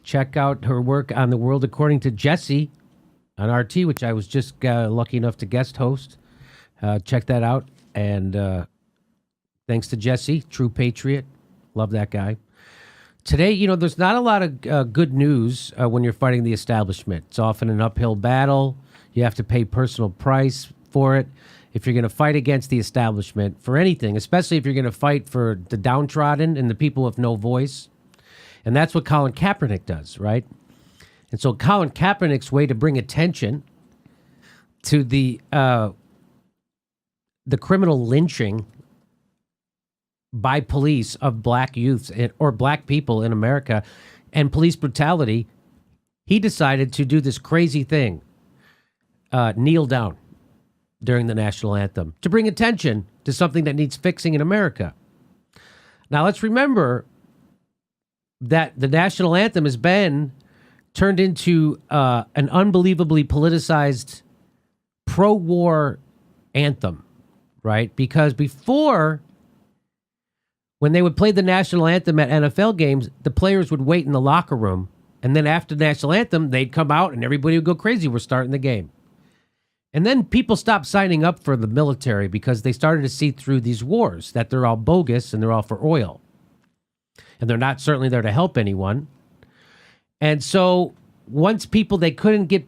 Check out her work on The World According to Jesse on RT, which I was just lucky enough to guest host. Check that out. And thanks to Jesse, true patriot. Love that guy. Today, there's not a lot of good news when you're fighting the establishment. It's often an uphill battle. You have to pay personal price for it. If you're going to fight against the establishment for anything, especially if you're going to fight for the downtrodden and the people with no voice. And that's what Colin Kaepernick does, right? And so Colin Kaepernick's way to bring attention to the criminal lynching by police of black youths or black people in America and police brutality, he decided to do this crazy thing, kneel down during the national anthem to bring attention to something that needs fixing in America. Now, let's remember that the national anthem has been turned into an unbelievably politicized pro-war anthem, right? Because before, when they would play the national anthem at NFL games, the players would wait in the locker room, and then after the national anthem, they'd come out and everybody would go crazy. We're starting the game. And then people stopped signing up for the military because they started to see through these wars that they're all bogus and they're all for oil. And they're not certainly there to help anyone. And so once they couldn't get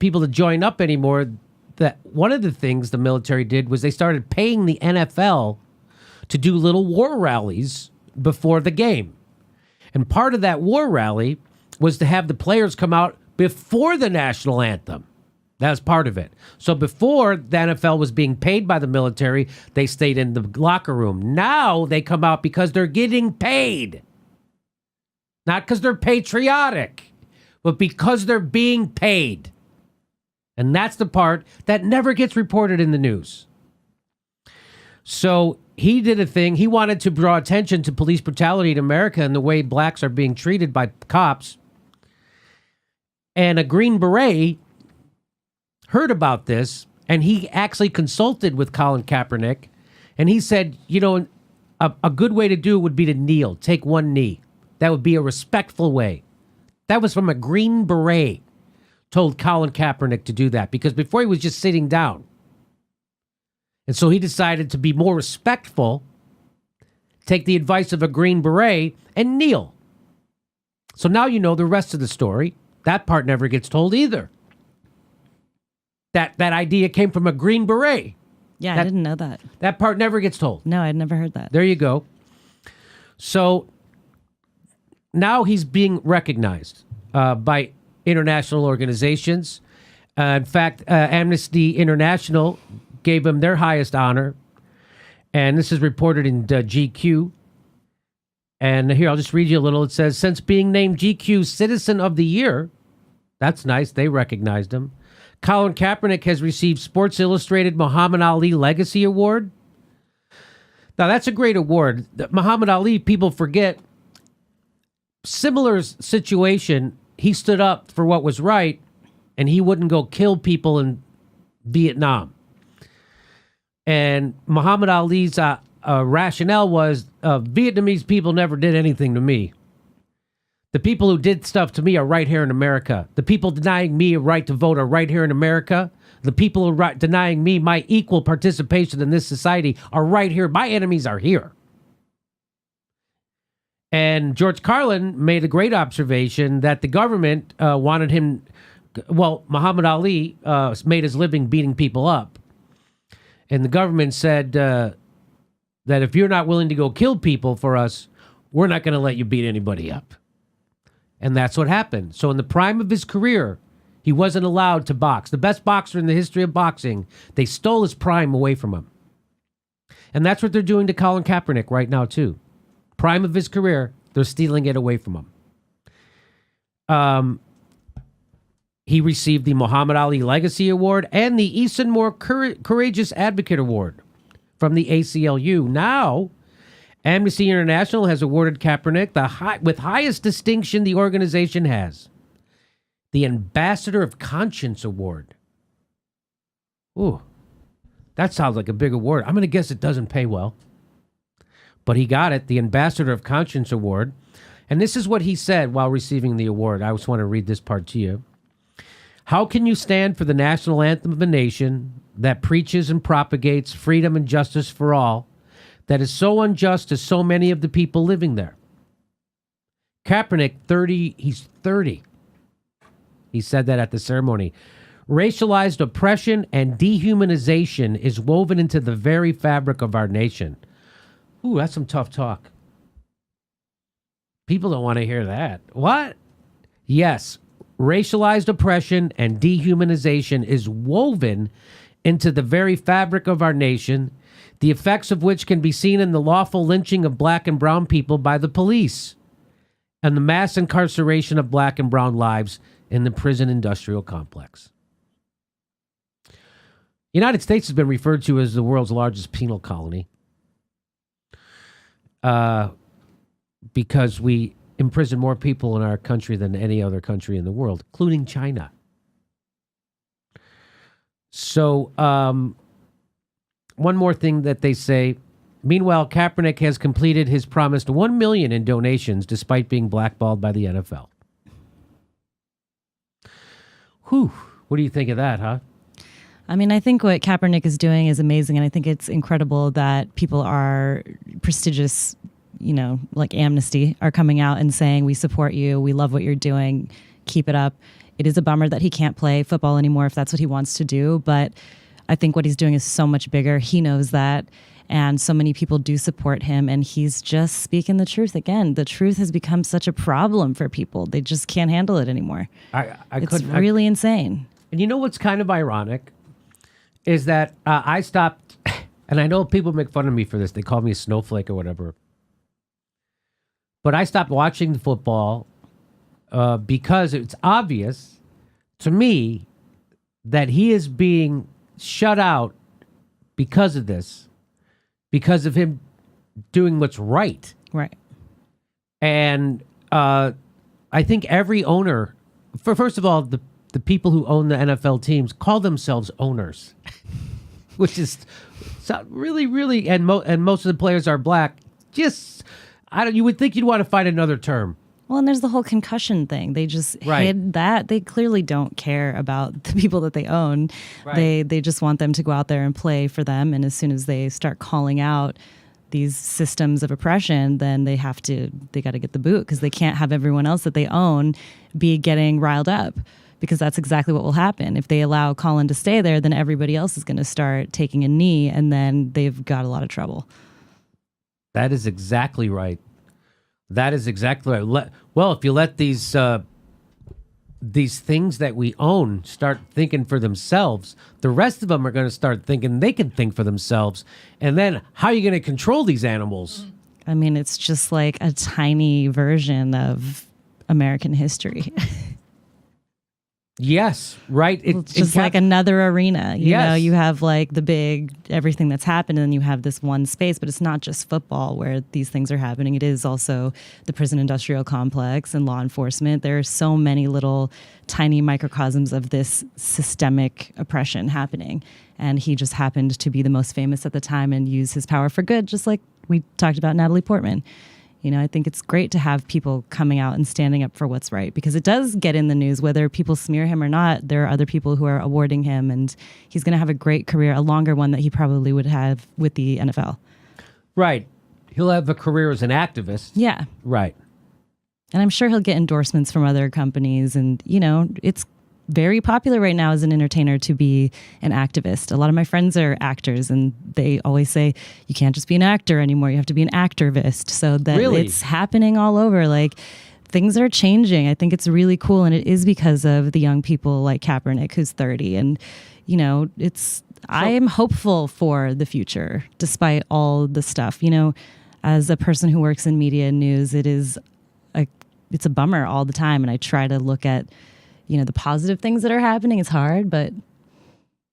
people to join up anymore, that one of the things the military did was they started paying the NFL to do little war rallies before the game. And part of that war rally was to have the players come out before the national anthem. That was part of it. So before the NFL was being paid by the military, they stayed in the locker room. Now they come out because they're getting paid. Not because they're patriotic, but because they're being paid. And that's the part that never gets reported in the news. So he did a thing. He wanted to draw attention to police brutality in America and the way blacks are being treated by cops. And a Green Beret heard about this, and he actually consulted with Colin Kaepernick, and he said, a good way to do it would be to kneel, take one knee. That would be a respectful way. That was from a Green Beret, told Colin Kaepernick to do that, because before he was just sitting down. And so he decided to be more respectful, take the advice of a Green Beret, and kneel. So now you know the rest of the story. That part never gets told either. That idea came from a Green Beret. Yeah, I didn't know that. That part never gets told. No, I'd never heard that. There you go. So now he's being recognized by international organizations. In fact, Amnesty International gave him their highest honor. And this is reported in GQ. And here, I'll just read you a little. It says, since being named GQ Citizen of the Year, that's nice, they recognized him. Colin Kaepernick has received Sports Illustrated Muhammad Ali Legacy Award. Now, that's a great award. Muhammad Ali, people forget, similar situation, he stood up for what was right, and he wouldn't go kill people in Vietnam. And Muhammad Ali's rationale was, Vietnamese people never did anything to me. The people who did stuff to me are right here in America. The people denying me a right to vote are right here in America. The people who are denying me my equal participation in this society are right here. My enemies are here. And George Carlin made a great observation that the government wanted him. Well, Muhammad Ali made his living beating people up. And the government said that if you're not willing to go kill people for us, we're not going to let you beat anybody up. And that's what happened. So in the prime of his career, he wasn't allowed to box. The best boxer in the history of boxing, they stole his prime away from him. And that's what they're doing to Colin Kaepernick right now, too. Prime of his career, they're stealing it away from him. He received the Muhammad Ali Legacy Award and the Easton Moore Courageous Advocate Award from the ACLU. Now, Amnesty International has awarded Kaepernick with highest distinction the organization has, the Ambassador of Conscience Award. Ooh, that sounds like a big award. I'm going to guess it doesn't pay well. But he got it, the Ambassador of Conscience Award. And this is what he said while receiving the award. I just want to read this part to you. How can you stand for the national anthem of a nation that preaches and propagates freedom and justice for all, that is so unjust to so many of the people living there? Kaepernick, he's 30. He said that at the ceremony. Racialized oppression and dehumanization is woven into the very fabric of our nation. Ooh, that's some tough talk. People don't want to hear that. What? Yes, racialized oppression and dehumanization is woven into the very fabric of our nation, the effects of which can be seen in the lawful lynching of black and brown people by the police and the mass incarceration of black and brown lives in the prison industrial complex. The United States has been referred to as the world's largest penal colony because we imprison more people in our country than any other country in the world, including China. So one more thing that they say. Meanwhile, Kaepernick has completed his promised $1 million in donations despite being blackballed by the NFL. Whew. What do you think of that, huh? I mean, I think what Kaepernick is doing is amazing, and I think it's incredible that people are prestigious, like Amnesty, are coming out and saying, we support you, we love what you're doing, keep it up. It is a bummer that he can't play football anymore if that's what he wants to do, but I think what he's doing is so much bigger. He knows that, and so many people do support him, and he's just speaking the truth. Again, the truth has become such a problem for people. They just can't handle it anymore. It's really insane. And you know what's kind of ironic is that I stopped, and I know people make fun of me for this. They call me a snowflake or whatever. But I stopped watching football because it's obvious to me that he is being shut out because of this, because of him doing what's right. Right. And I think every owner, first of all, the people who own the NFL teams call themselves owners, which is really, really, and most of the players are black. You would think you'd want to find another term. Well, and there's the whole concussion thing. They just hid that. They clearly don't care about the people that they own. Right. They just want them to go out there and play for them. And as soon as they start calling out these systems of oppression, then they got to get the boot, because they can't have everyone else that they own be getting riled up, because that's exactly what will happen. If they allow Colin to stay there, then everybody else is going to start taking a knee, and then they've got a lot of trouble. That is exactly right. That is exactly right. Well, if you let these things that we own start thinking for themselves, the rest of them are going to start thinking they can think for themselves. And then how are you going to control these animals? I mean, it's just like a tiny version of American history. Yes, right. It's just like another arena. You know, you have like the big everything that's happened, and then you have this one space. But it's not just football where these things are happening. It is also the prison industrial complex and law enforcement. There are so many little tiny microcosms of this systemic oppression happening. And he just happened to be the most famous at the time and use his power for good, just like we talked about Natalie Portman. You know, I think it's great to have people coming out and standing up for what's right, because it does get in the news, whether people smear him or not. There are other people who are awarding him, and he's going to have a great career, a longer one that he probably would have with the NFL. Right. He'll have a career as an activist. Yeah. Right. And I'm sure he'll get endorsements from other companies. And, you know, it's very popular right now as an entertainer to be an activist. A lot of my friends are actors, and they always say, you can't just be an actor anymore. You have to be an activist. So that it's happening all over. Like, things are changing. I think it's really cool. And it is because of the young people like Kaepernick, who's 30. And, you know, I am hopeful for the future, despite all the stuff. You know, as a person who works in media and news, it's a bummer all the time. And I try to look at, you know, the positive things that are happening. It's hard, but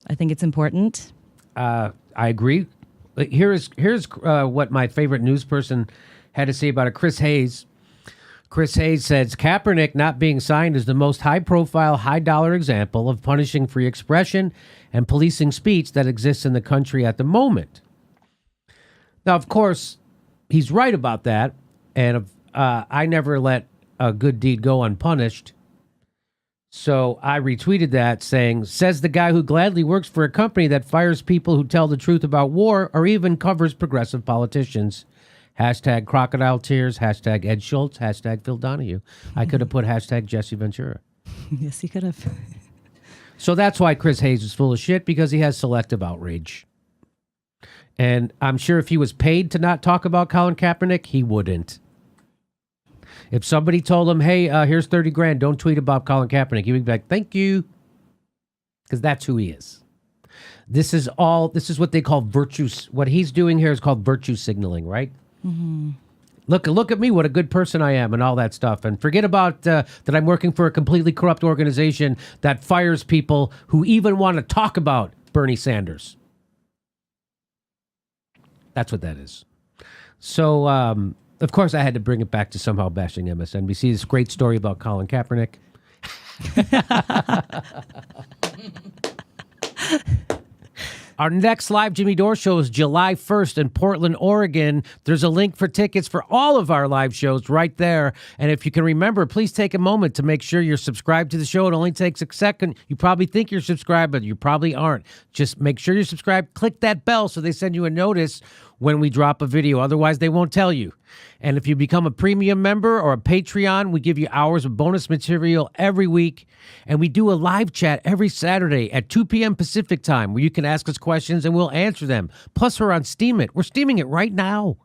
I think it's important. I agree. Here's what my favorite news person had to say about it. Chris Hayes. Chris Hayes says, Kaepernick not being signed is the most high-profile, high-dollar example of punishing free expression and policing speech that exists in the country at the moment. Now, of course, he's right about that, and I never let a good deed go unpunished. So I retweeted that saying, says the guy who gladly works for a company that fires people who tell the truth about war or even covers progressive politicians. Hashtag crocodile tears, hashtag Ed Schultz, hashtag Phil Donahue. I could have put hashtag Jesse Ventura. Yes, he could have. So that's why Chris Hayes is full of shit, because he has selective outrage. And I'm sure if he was paid to not talk about Colin Kaepernick, he wouldn't. If somebody told him, hey, here's 30 grand, don't tweet about Colin Kaepernick, he would be like, thank you. Because that's who he is. This is what they call virtue. What he's doing here is called virtue signaling, right? Mm-hmm. Look at me, what a good person I am and all that stuff. And forget about that I'm working for a completely corrupt organization that fires people who even want to talk about Bernie Sanders. That's what that is. So, of course, I had to bring it back to somehow bashing MSNBC. This great story about Colin Kaepernick. Our next live Jimmy Dore show is July 1st in Portland, Oregon. There's a link for tickets for all of our live shows right there. And if you can remember, please take a moment to make sure you're subscribed to the show. It only takes a second. You probably think you're subscribed, but you probably aren't. Just make sure you're subscribed. Click that bell so they send you a notice when we drop a video. Otherwise, they won't tell you. And if you become a premium member or a Patreon, we give you hours of bonus material every week. And we do a live chat every Saturday at 2 p.m. Pacific time where you can ask us questions and we'll answer them. Plus, we're on Steam It. We're steaming it right now.